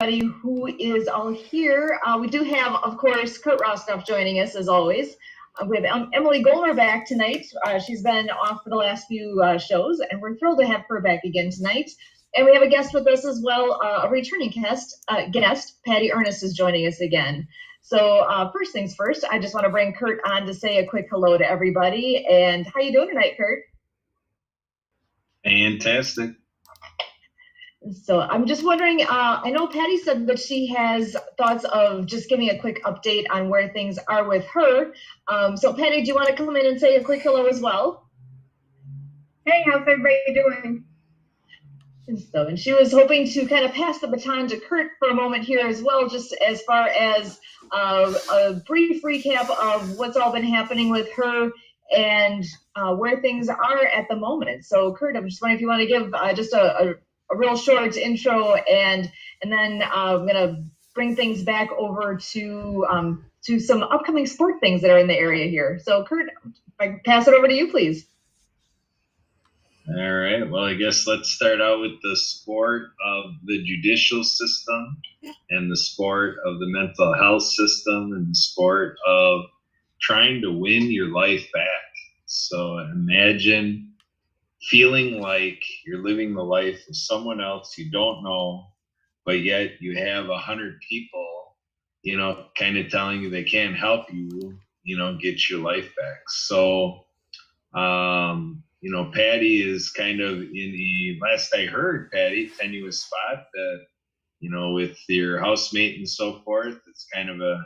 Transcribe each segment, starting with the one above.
Who is all here. We do have, of course, Kurt Roskopf joining us as always. We have Emily Gollmer back tonight. She's been off for the last few shows, and we're thrilled to have her back again tonight. And we have a guest with us as well, a returning guest. Patty Earnest is joining us again. So first things first, I just want to bring Kurt on to say a quick hello to everybody. And how you doing tonight, Kurt? Fantastic. So I'm just wondering, I know Patty said that she has thoughts of just giving a quick update on where things are with her. So Patty, do you want to come in and say a quick hello as well? Hey, how's everybody doing? And she was hoping to kind of pass the baton to Kurt for a moment here as well, just as far as a brief recap of what's all been happening with her and where things are at the moment. So Kurt, I'm just wondering if you want to give just a real short intro, and then I'm gonna bring things back over to some upcoming sport things that are in the area here. So Kurt, if I pass it over to you, please. All right. Well, I guess let's start out with the sport of the judicial system and the sport of the mental health system and the sport of trying to win your life back. So imagine feeling like you're living the life of someone else you don't know, but yet you have 100 people, kind of telling you they can't help you, get your life back. So, Patty is kind of in the, last I heard, Patty, tenuous spot that, with your housemate and so forth, it's kind of a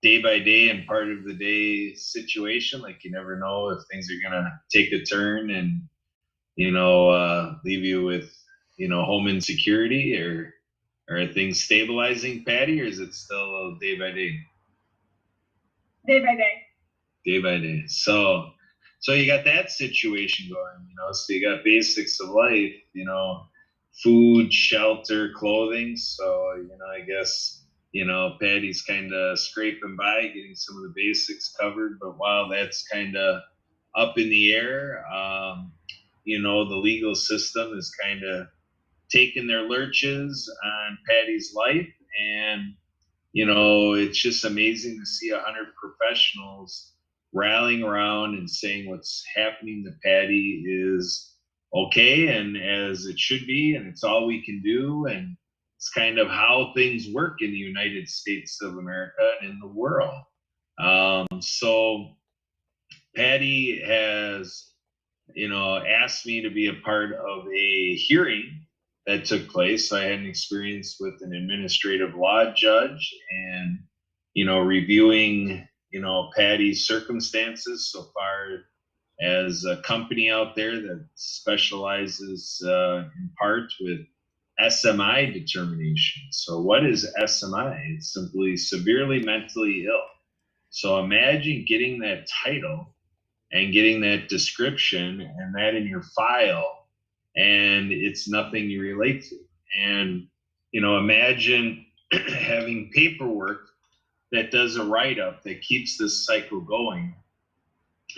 day by day and part of the day situation. Like you never know if things are going to take a turn and, leave you with, home insecurity, or are things stabilizing, Patty, or is it still day by day? Day by day. Day by day. So you got that situation going, so you got basics of life, food, shelter, clothing. So, I guess, Patty's kind of scraping by, getting some of the basics covered. But while that's kind of up in the air, the legal system is kind of taking their lurches on Patty's life. And, it's just amazing to see 100 professionals rallying around and saying what's happening to Patty is okay and as it should be, and it's all we can do. And it's kind of how things work in the United States of America and in the world. So Patty has, asked me to be a part of a hearing that took place. I had an experience with an administrative law judge and, reviewing, Patty's circumstances so far as a company out there that specializes in part with SMI determination. So what is SMI? It's simply severely mentally ill. So imagine getting that title and getting that description and that in your file, and it's nothing you relate to. And, imagine having paperwork that does a write-up that keeps this cycle going.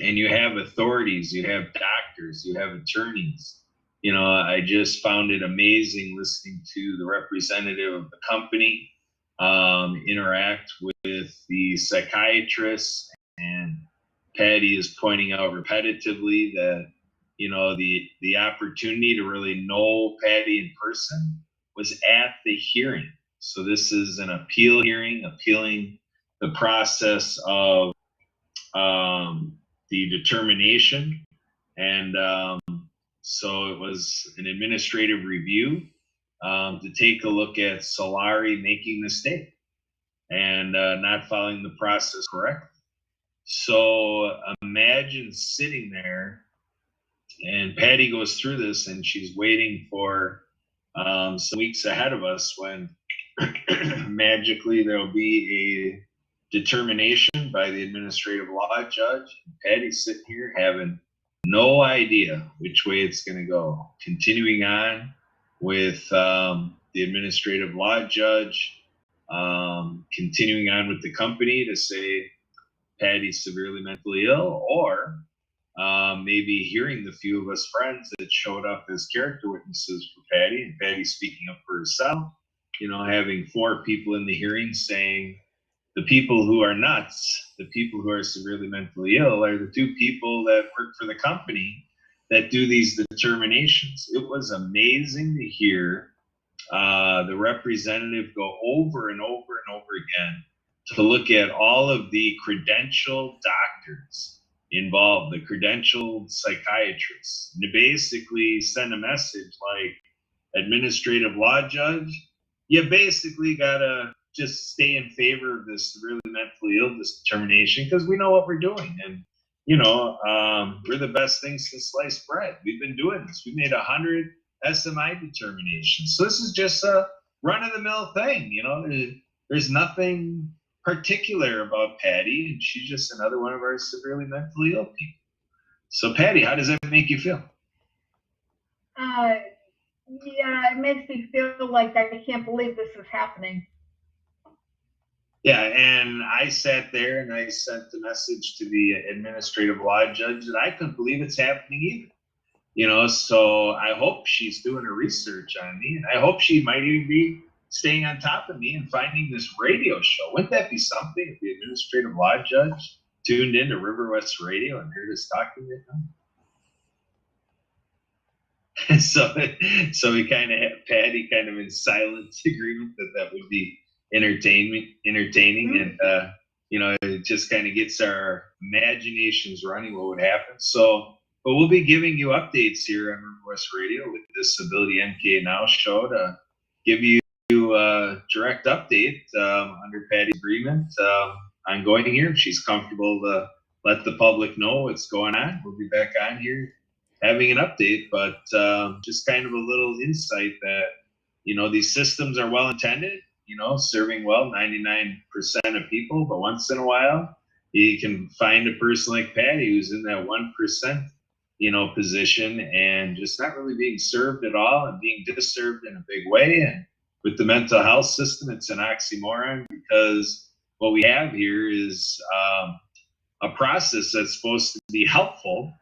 And you have authorities, you have doctors, you have attorneys. I just found it amazing listening to the representative of the company interact with the psychiatrist, and Patty is pointing out repetitively that, the opportunity to really know Patty in person was at the hearing. So this is an appeal hearing, appealing the process of the determination. And so it was an administrative review to take a look at Solari making a mistake and not following the process correctly. So imagine sitting there, and Patty goes through this, and she's waiting for some weeks ahead of us when magically there'll be a determination by the administrative law judge. Patty's sitting here having no idea which way it's going to go. Continuing on with the administrative law judge, continuing on with the company to say Patty's severely mentally ill, or maybe hearing the few of us friends that showed up as character witnesses for Patty, and Patty speaking up for herself, having 4 people in the hearing saying the people who are nuts, the people who are severely mentally ill, are the 2 people that work for the company that do these determinations. It was amazing to hear the representative go over and over and over again to look at all of the credentialed doctors involved, the credentialed psychiatrists, and to basically send a message like, administrative law judge, you basically gotta just stay in favor of this severely mentally ill determination because we know what we're doing. And we're the best things since sliced bread. We've been doing this. We made 100 SMI determinations. So this is just a run-of-the-mill thing. There's nothing particular about Patty, and she's just another one of our severely mentally ill people. So Patty, how does that make you feel? Yeah, it makes me feel like I can't believe this is happening. Yeah, and I sat there and I sent the message to the administrative law judge that I couldn't believe it's happening either. So I hope she's doing her research on me, and I hope she might even be staying on top of me and finding this radio show. Wouldn't that be something if the administrative law judge tuned into River West Radio and heard us talking to him? So we kind of have Patty kind of in silent agreement that would be entertaining, and it just kind of gets our imaginations running what would happen. So, but we'll be giving you updates here on River West Radio with this AbilityMKE Now show to give you a direct update under Patty's agreement ongoing here. If she's comfortable to let the public know what's going on, we'll be back on here having an update, but just kind of a little insight that, these systems are well intended, serving well 99% of people, but once in a while, you can find a person like Patty who's in that 1%, position and just not really being served at all and being disserved in a big way. And with the mental health system, it's an oxymoron because what we have here is a process that's supposed to be helpful,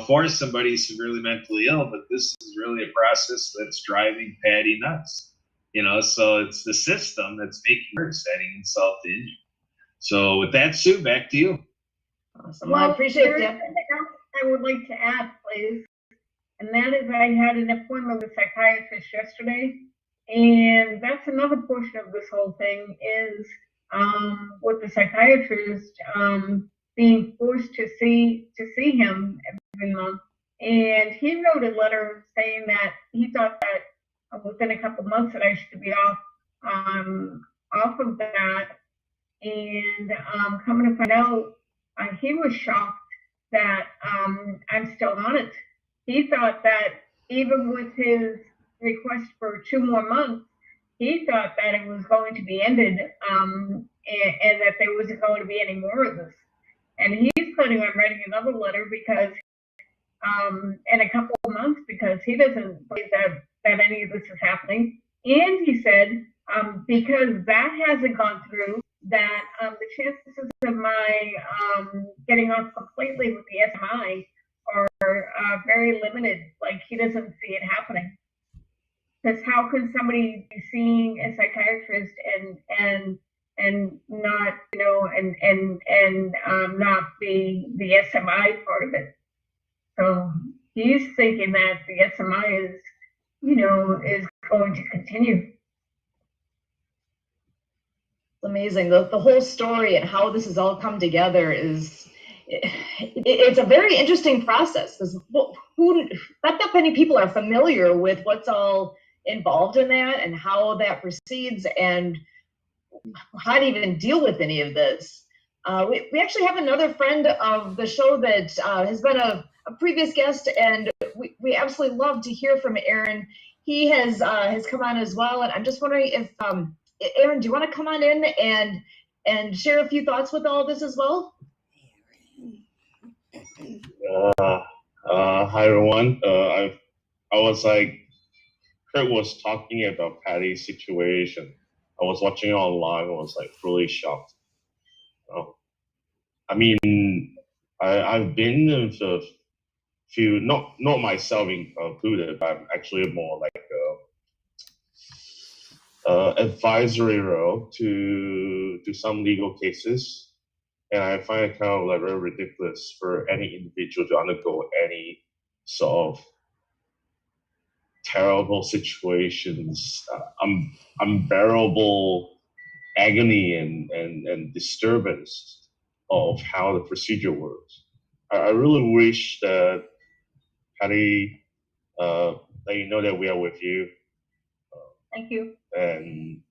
for somebody severely mentally ill, but this is really a process that's driving Patty nuts. So it's the system that's making her adding insult to injury. So with that, Sue, back to you. Awesome. Well, I appreciate that. Something else I would like to add, please, and that is I had an appointment with a psychiatrist yesterday, and that's another portion of this whole thing is with the psychiatrist being forced to see him every month. And he wrote a letter saying that he thought that within a couple months that I should be off of that. And coming to find out, he was shocked that I'm still on it. He thought that even with his request for 2 more months, he thought that it was going to be ended and that there wasn't going to be any more of this. And he's planning on writing another letter because in a couple of months because he doesn't believe that any of this is happening. And he said because that hasn't gone through, that the chances of my getting off completely with the SMI are very limited. Like he doesn't see it happening. Because how can somebody be seeing a psychiatrist and not not the SMI part of it? So he's thinking that the SMI is is going to continue. It's amazing. The whole story and how this has all come together it's a very interesting process because not that many people are familiar with what's all involved in that and how that proceeds and how to even deal with any of this. We actually have another friend of the show that has been a previous guest, and we absolutely love to hear from Aaron. He has come on as well, and I'm just wondering if Aaron, do you want to come on in and share a few thoughts with all this as well? Hi everyone. I was like, Kurt was talking about Patty's situation. I was watching it online. I was like really shocked. I mean, I've been in a few, not myself included, but I'm actually more like advisory role to some legal cases, and I find it kind of like very ridiculous for any individual to undergo any sort of terrible situations, unbearable agony and disturbance of how the procedure works. I really wish that Patty, that you know that we are with you. Thank you. And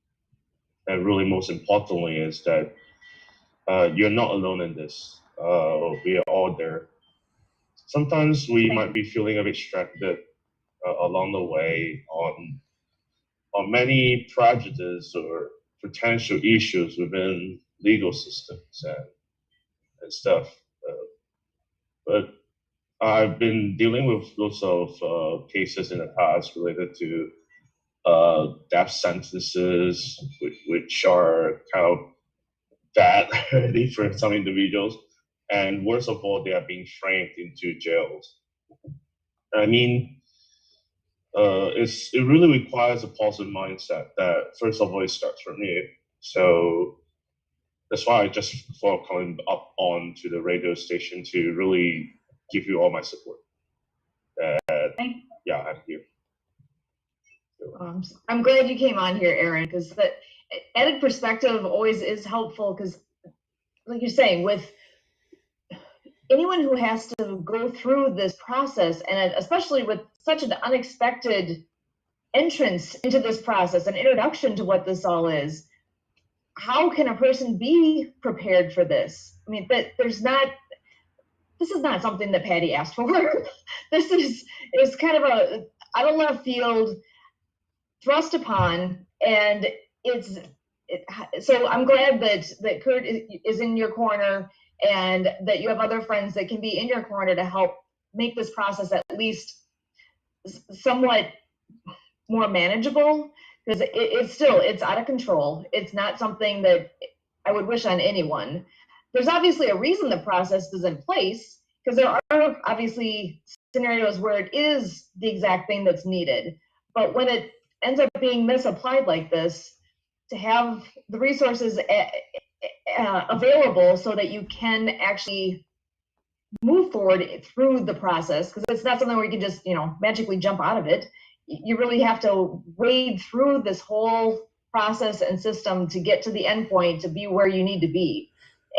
really most importantly is that you're not alone in this. We are all there. Sometimes we might be feeling a bit distracted along the way on many prejudices or potential issues within legal systems and stuff. But I've been dealing with lots of cases in the past related to death sentences, which are kind of bad already for some individuals. And worst of all, they are being framed into jails. I mean, it really requires a positive mindset that, first of all, it starts from you. So that's why I just thought coming up on to the radio station to really give you all my support. Yeah, I'm here. I'm glad you came on here, Aaron, because that added perspective always is helpful. Because, like you're saying, with anyone who has to go through this process, and especially with such an unexpected entrance into this process, an introduction to what this all is, how can a person be prepared for this? I mean, this is not something that Patty asked for. This is kind of a out of left field, thrust upon, and so I'm glad that Kurt is in your corner, and that you have other friends that can be in your corner to help make this process at least somewhat more manageable, because it's out of control. It's not something that I would wish on anyone. There's obviously a reason the process is in place, because there are obviously scenarios where it is the exact thing that's needed. But when it ends up being misapplied like this, to have the resources available so that you can actually move forward through the process, because it's not something where you can just magically jump out of it. You really have to wade through this whole process and system to get to the end point, to be where you need to be.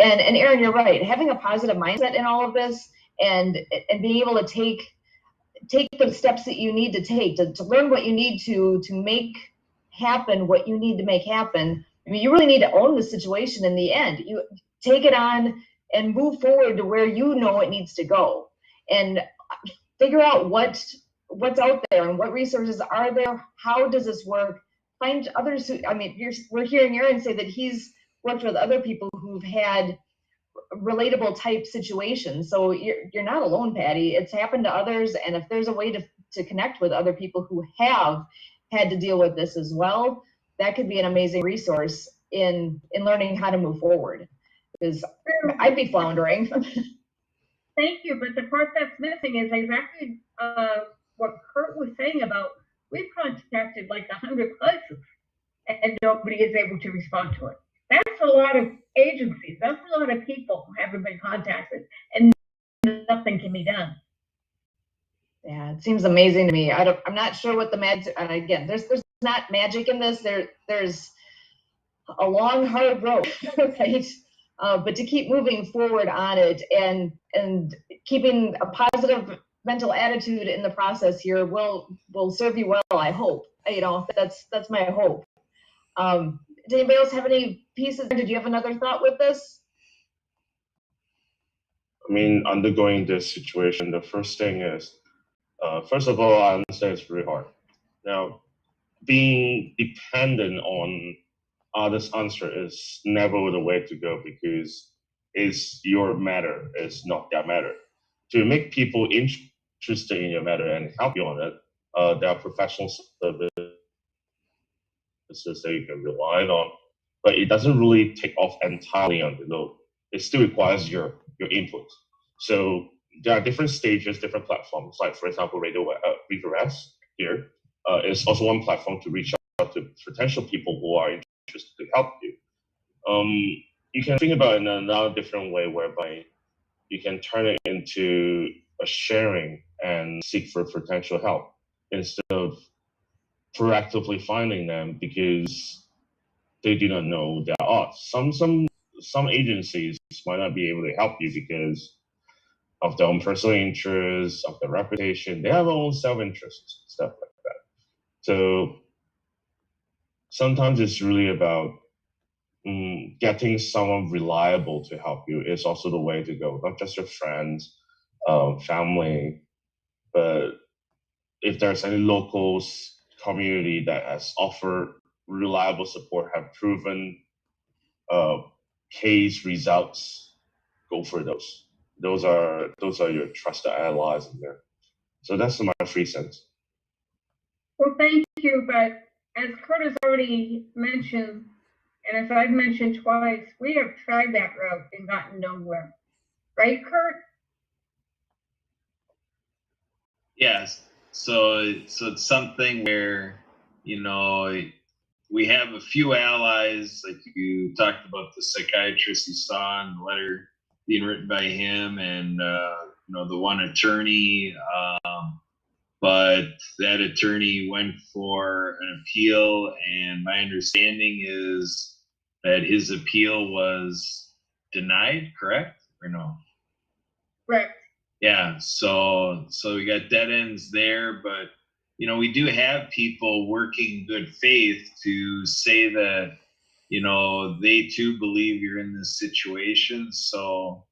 And Aaron, you're right. Having a positive mindset in all of this, and being able to take the steps that you need to take to learn what you need to make happen what you need to make happen. I mean, you really need to own the situation in the end. You take it on and move forward to where you know it needs to go, and figure out what's out there and what resources are there. How does this work? Find others who, I mean, we're hearing Aaron say that he's worked with other people who've had relatable type situations. So you're not alone, Patty. It's happened to others, and if there's a way to connect with other people who have had to deal with this as well, that could be an amazing resource in learning how to move forward, because I'd be floundering. Thank you, but the part that's missing is exactly what Kurt was saying about, we've contacted like 100 places and nobody is able to respond to it. That's a lot of agencies, that's a lot of people who haven't been contacted, and nothing can be done. Yeah, it seems amazing to me. I'm not sure what the magic, and again, there's not magic in this. There's a long, hard road, right? But to keep moving forward on it, and keeping a positive mental attitude in the process here will serve you well, I hope. That's my hope. Did anybody else have any pieces? Did you have another thought with this? I mean, undergoing this situation, the first thing is, first of all, I understand it's really hard. Now, being dependent on others' answer is never the way to go, because it's your matter, it's not their matter. To make people interested in your matter and help you on it, there are professional services that you can rely on, but it doesn't really take off entirely on the load. It still requires your input. So there are different stages, different platforms. Like, for example, Radio ReaderS here is also one platform to reach out yourself to potential people who are interested to help you. You can think about it in another different way, whereby you can turn it into a sharing and seek for potential help instead of proactively finding them because they do not know their art. Some agencies might not be able to help you because of their own personal interests, of their reputation. They have their own self-interest, stuff like that. So sometimes it's really about getting someone reliable to help you is also the way to go. Not just your friends, family, but if there's any local community that has offered reliable support, have proven case results, go for those. Those are your trusted allies in there. So that's my 3 cents. Well, thank you, but as Kurt has already mentioned, and as I've mentioned twice, we have tried that route and gotten nowhere. Right, Kurt? Yes. So it's something where, we have a few allies, like you talked about the psychiatrist you saw and the letter being written by him, and the one attorney. But that attorney went for an appeal, and my understanding is that his appeal was denied, correct or no? Correct. Yeah, so we got dead ends there, but we do have people working good faith to say that they too believe you're in this situation. So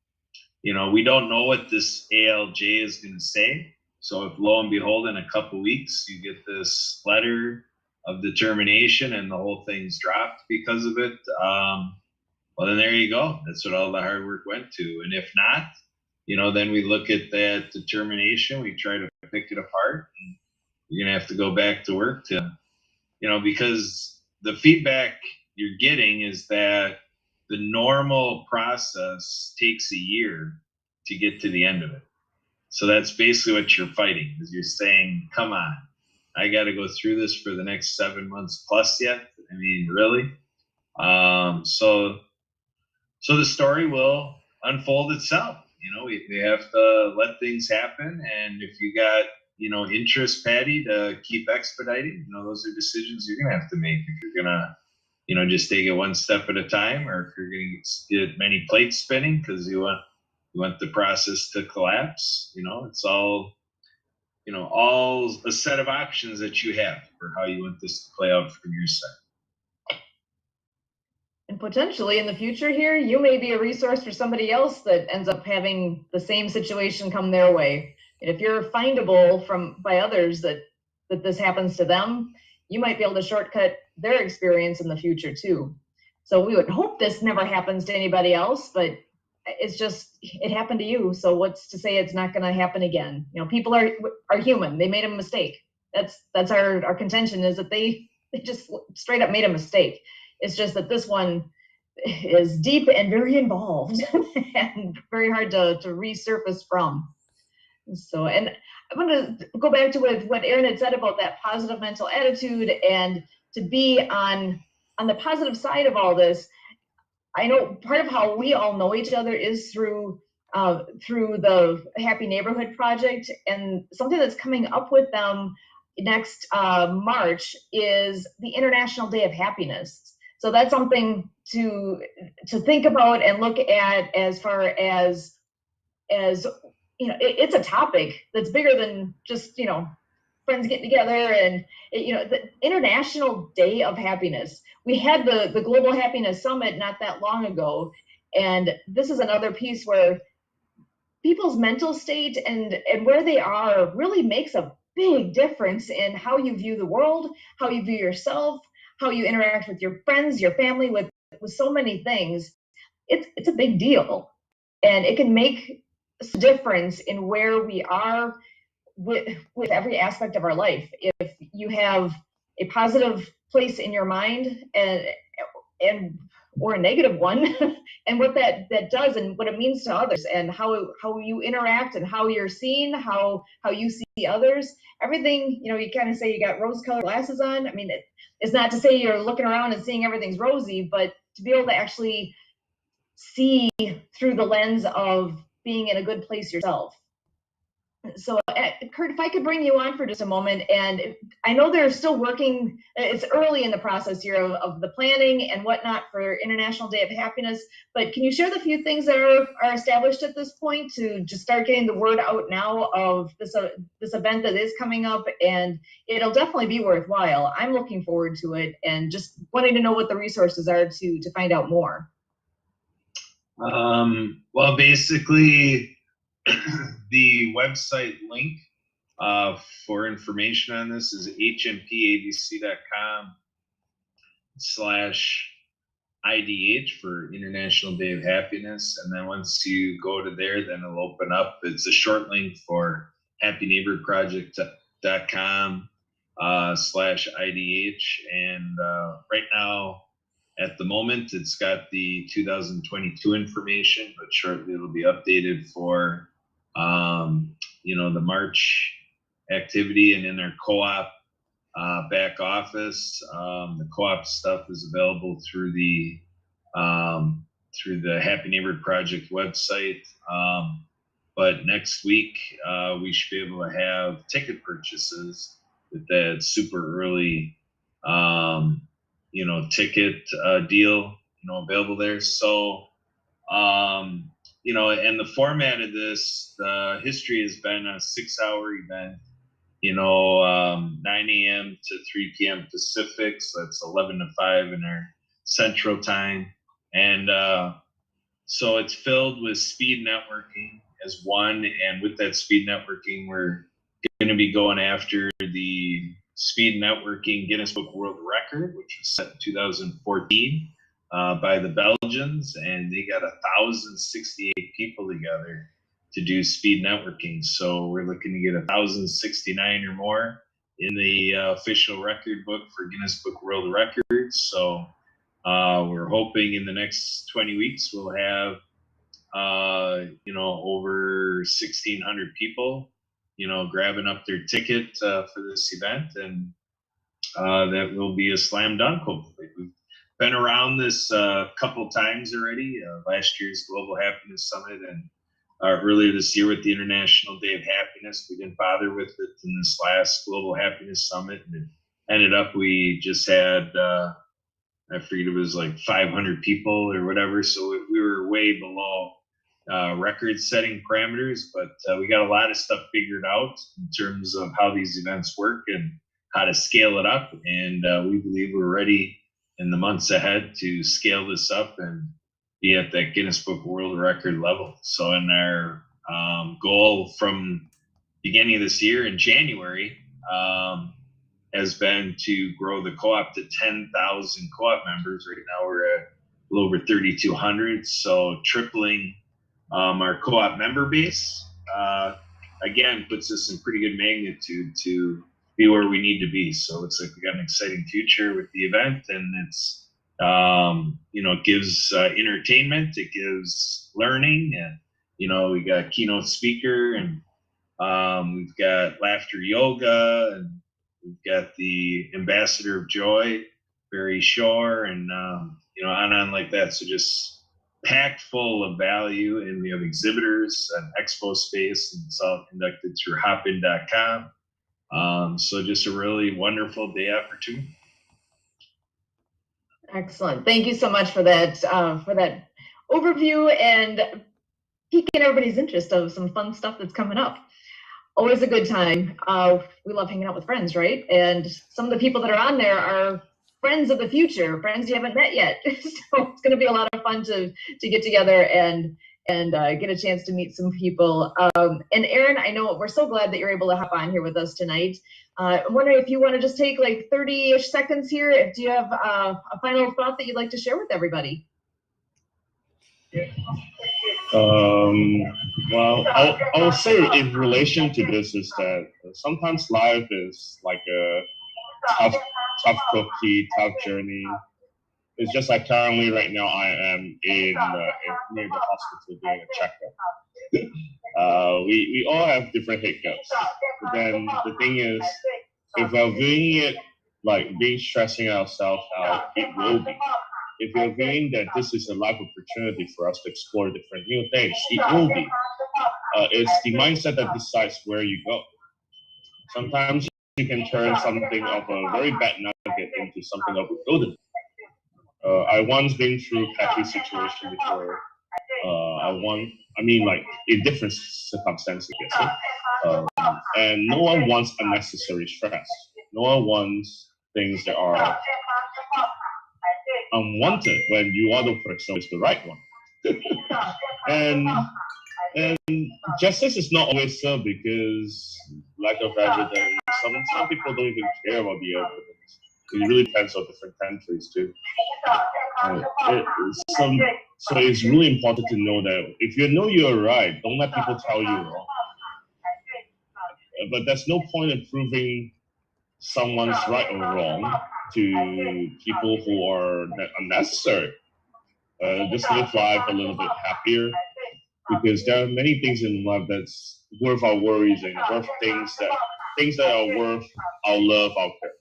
we don't know what this ALJ is going to say. So if lo and behold, in a couple weeks, you get this letter of determination and the whole thing's dropped because of it, well, then there you go. That's what all the hard work went to. And if not, then we look at that determination, we try to pick it apart. And you're going to have to go back to work to, because the feedback you're getting is that the normal process takes a year to get to the end of it. So that's basically what you're fighting, is you're saying, come on, I got to go through this for the next 7 months plus yet. I mean, really? So the story will unfold itself. We have to let things happen. And if you got, interest, Patty, to keep expediting, those are decisions you're going to have to make if you're going to, just take it one step at a time, or if you're going to get many plates spinning because you want the process to collapse. It's all, all a set of options that you have for how you want this to play out from your side. And potentially in the future here, you may be a resource for somebody else that ends up having the same situation come their way. And if you're findable by others that this happens to them, you might be able to shortcut their experience in the future too. So we would hope this never happens to anybody else, but it happened to you. So what's to say it's not going to happen again? People are human. They made a mistake. That's our contention, is that they just straight up made a mistake. It's just that this one is deep and very involved and very hard to resurface from. So, and I want to go back to what Aaron had said about that positive mental attitude and to be on the positive side of all this. I know part of how we all know each other is through the Happy Neighborhood Project, and something that's coming up with them next March is the International Day of Happiness. So that's something to think about and look at as far as it's a topic that's bigger than just friends getting together and the International Day of Happiness. We had the Global Happiness Summit not that long ago, and this is another piece where people's mental state and where they are really makes a big difference in how you view the world, how you view yourself, how you interact with your friends, your family, with so many things. It's a big deal, and it can make a difference in where we are with every aspect of our life. If you have a positive place in your mind and or a negative one, and what that does and what it means to others, and how you interact and how you're seen, how you see others. Everything, you know, you kind of say you got rose-colored glasses on. I mean, it's not to say you're looking around and seeing everything's rosy, but to be able to actually see through the lens of being in a good place yourself. So, Kurt, if I could bring you on for just a moment, and I know they're still working, it's early in the process here of the planning and whatnot for International Day of Happiness, but can you share the few things that are established at this point to just start getting the word out now of this event that is coming up? And it'll definitely be worthwhile. I'm looking forward to it and just wanting to know what the resources are to find out more. Well, basically, the website link for information on this is hmpabc.com/IDH for International Day of Happiness. And then once you go to there, then it'll open up. It's a short link for happyneighborproject.com/IDH. And right now, at the moment, it's got the 2022 information, but shortly it'll be updated for, you know, the March activity. And in their co-op back office, the co-op stuff is available through the Happy Neighborhood Project website. But next week, we should be able to have ticket purchases with that super early, you know, ticket deal, you know, available there. So, you know, and the format of this, the history has been a 6-hour event, you know, 9 a.m. to 3 p.m. Pacific. So that's 11 to 5 in our Central Time. And so it's filled with speed networking as one. And with that speed networking, we're going to be going after the speed networking Guinness Book World Record, which was set in 2014 by the Belgians, and they got 1,068 people together to do speed networking. So we're looking to get 1,069 or more in the official record book for Guinness Book World Records. So we're hoping in the next 20 weeks we'll have you know, over 1,600 people, you know, grabbing up their ticket for this event, and that will be a slam dunk, hopefully. We've been around this a couple times already, last year's Global Happiness Summit, and earlier this year with the International Day of Happiness. We didn't bother with it in this last Global Happiness Summit, and it ended up we just had, I forget, it was like 500 people or whatever, so we were way below record-setting parameters, but we got a lot of stuff figured out in terms of how these events work and how to scale it up. And we believe we're ready in the months ahead to scale this up and be at that Guinness Book World Record level. So in our goal from beginning of this year in January has been to grow the co-op to 10,000 co-op members. Right now we're at a little over 3,200, so tripling our co-op member base, again, puts us in pretty good magnitude to be where we need to be. So it looks like we got an exciting future with the event, and it's, you know, it gives entertainment, it gives learning, and, you know, we got keynote speaker, and we've got laughter yoga, and we've got the ambassador of joy, Barry Shore, and, you know, on like that. So just packed full of value, and we have exhibitors and expo space, and it's all conducted through hopin.com. So just a really wonderful day opportunity. Excellent. Thank you so much for that overview and piquing everybody's interest of some fun stuff that's coming up. Always a good time. We love hanging out with friends, right? And some of the people that are on there are friends of the future, friends you haven't met yet. So it's going to be a lot of fun to get together and get a chance to meet some people. And Erin, I know we're so glad that you're able to hop on here with us tonight. I'm wondering if you want to just take like 30-ish seconds here. Do you have a final thought that you'd like to share with everybody? Well, I'll say in relation to this is that sometimes life is like a tough cookie, tough journey. It's just like currently right now I am in near the hospital doing a checkup. We all have different hiccups. But then the thing is, if we're viewing it like being stressing ourselves out, it will be. If you're viewing that this is a life opportunity for us to explore different new things, it will be. It's the mindset that decides where you go. Sometimes you can turn something of a very bad nugget into something of a golden. I once been through Patty's situation before. Like in different circumstances, and no one wants unnecessary stress. No one wants things that are unwanted when you are the person who is the right one. and justice is not always served because lack of evidence. Some people don't even care about the evidence. It really depends on different countries too. So it's really important to know that if you know you're right, don't let people tell you wrong. But there's no point in proving someone's right or wrong to people who are unnecessary. Just live life a little bit happier, because there are many things in life that's worth our worries and worth things that are worth our love, our care.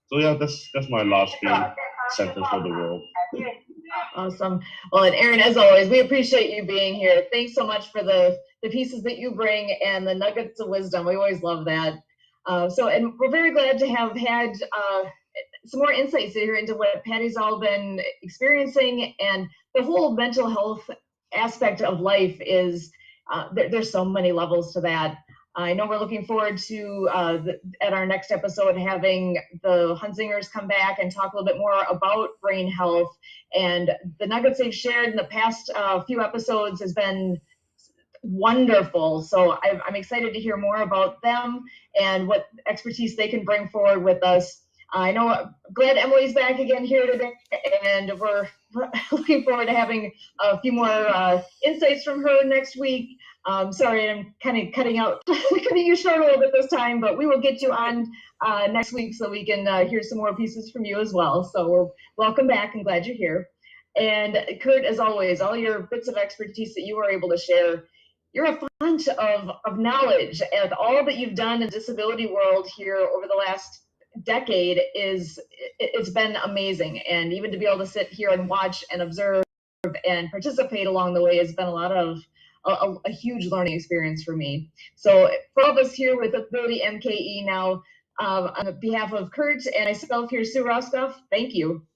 So yeah, that's my last sentence for the world. Awesome. Well, and Aaron, as always, we appreciate you being here. Thanks so much for the pieces that you bring and the nuggets of wisdom. We always love that. And we're very glad to have had some more insights here into what Patty's all been experiencing, and the whole mental health aspect of life is, there's so many levels to that. I know we're looking forward to, at our next episode, having the Hunzingers come back and talk a little bit more about brain health. And the nuggets they've shared in the past few episodes has been wonderful. So I'm excited to hear more about them and what expertise they can bring forward with us. I know, glad Emily's back again here today, and we're looking forward to having a few more insights from her next week. Sorry, I'm kind of cutting you short a little bit this time, but we will get you on next week so we can hear some more pieces from you as well. So we're welcome back and glad you're here. And Kurt, as always, all your bits of expertise that you were able to share, you're a font of knowledge, and all that you've done in the disability world here over the last decade it's been amazing. And even to be able to sit here and watch and observe and participate along the way has been a huge learning experience for me. So for all of us here with AbilityMKE Now, on behalf of Kurt and myself here, Sue Roskopf, thank you.